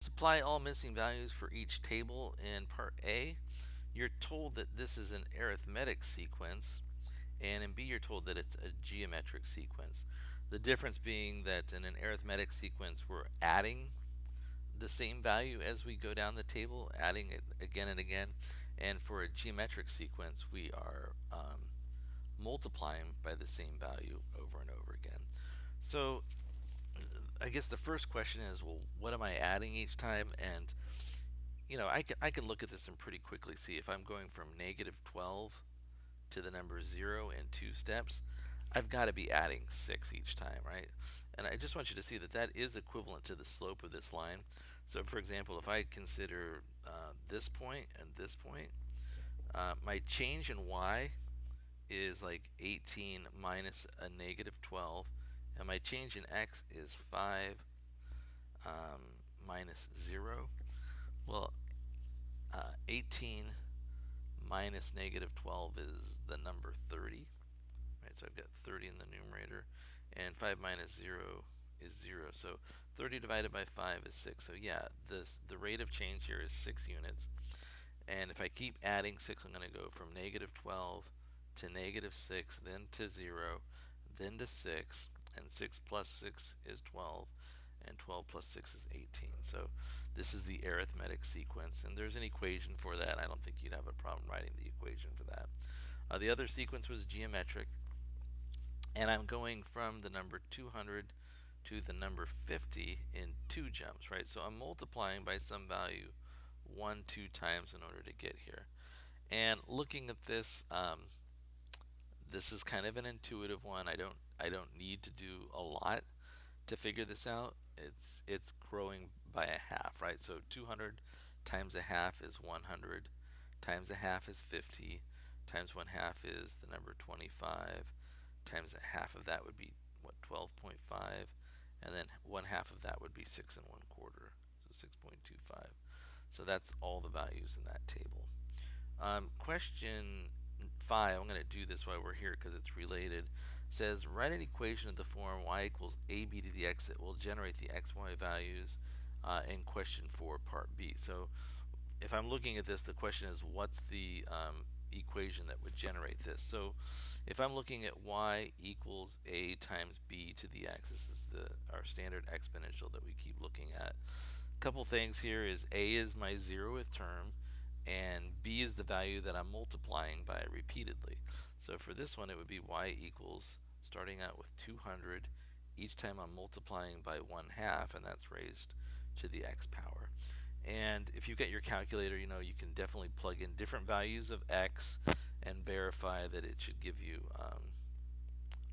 Supply all missing values for each table in part A. You're told that this is an arithmetic sequence, and in B you're told that it's a geometric sequence. The difference being that in an arithmetic sequence we're adding the same value as we go down the table, adding it again and again, and for a geometric sequence we are multiplying by the same value over and over again. So I guess the first question is, well, what am I adding each time? And I can look at this and pretty quickly see if I'm going from negative 12 to the number 0 in 2 steps, I've got to be adding 6 each time, right? And I just want you to see that that is equivalent to the slope of this line. So for example, if I consider this point and this point, my change in y is like 18 minus a negative 12, and my change in x is 5 minus 0. Well, 18 minus negative 12 is the number 30, right? So I've got 30 in the numerator, and 5 minus 0 is 0. So 30 divided by 5 is 6. So yeah, the rate of change here is 6 units. And if I keep adding 6, I'm going to go from negative 12 to negative 6, then to 0, then to 6, and 6 plus 6 is 12, and 12 plus 6 is 18. So this is the arithmetic sequence, and there's an equation for that. I don't think you'd have a problem writing the equation for that. The other sequence was geometric, and I'm going from the number 200 to the number 50 in 2 jumps, right? So I'm multiplying by some value 2 times in order to get here. And looking at this, this is kind of an intuitive one. I don't need to do a lot to figure this out. It's growing by a half, right? So 200 times a half is 100, times a half is 50, times 1/2 is the number 25, times a half of that would be what, 12.5, and then 1/2 of that would be 6 1/4, so 6.25. So that's all the values in that table. Question 5, I'm going to do this while we're here because it's related. Says write an equation of the form y equals ab to the x that will generate the xy values in question 4 part B. So if I'm looking at this, the question is what's the equation that would generate this. So if I'm looking at y equals a times b to the x, this is our standard exponential that we keep looking at. A couple things here is a is my 0th term, and b is the value that I'm multiplying by repeatedly. So for this one, it would be y equals, starting out with 200, each time I'm multiplying by 1/2, and that's raised to the x power. And if you've got your calculator, you can definitely plug in different values of x and verify that it should give you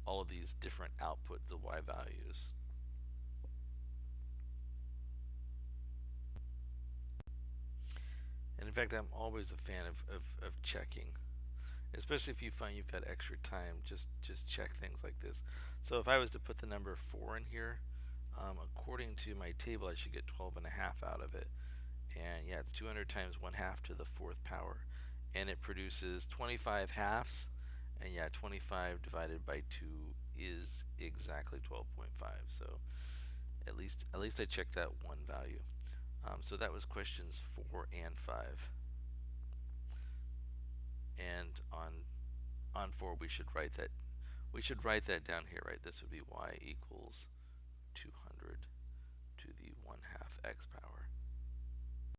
all of these different output, the y values. And in fact, I'm always a fan of checking, especially if you find you've got extra time. Just check things like this. So if I was to put the number 4 in here, according to my table, I should get 12.5 out of it. And yeah, it's 200 times 1/2 to the 4th power, and it produces 25 halves. And yeah, 25 divided by 2 is exactly 12.5. So at least I checked that one value. So that was questions 4 and 5. And on 4 we should write that down here, right? This would be y equals 200 to the 1/2 x power.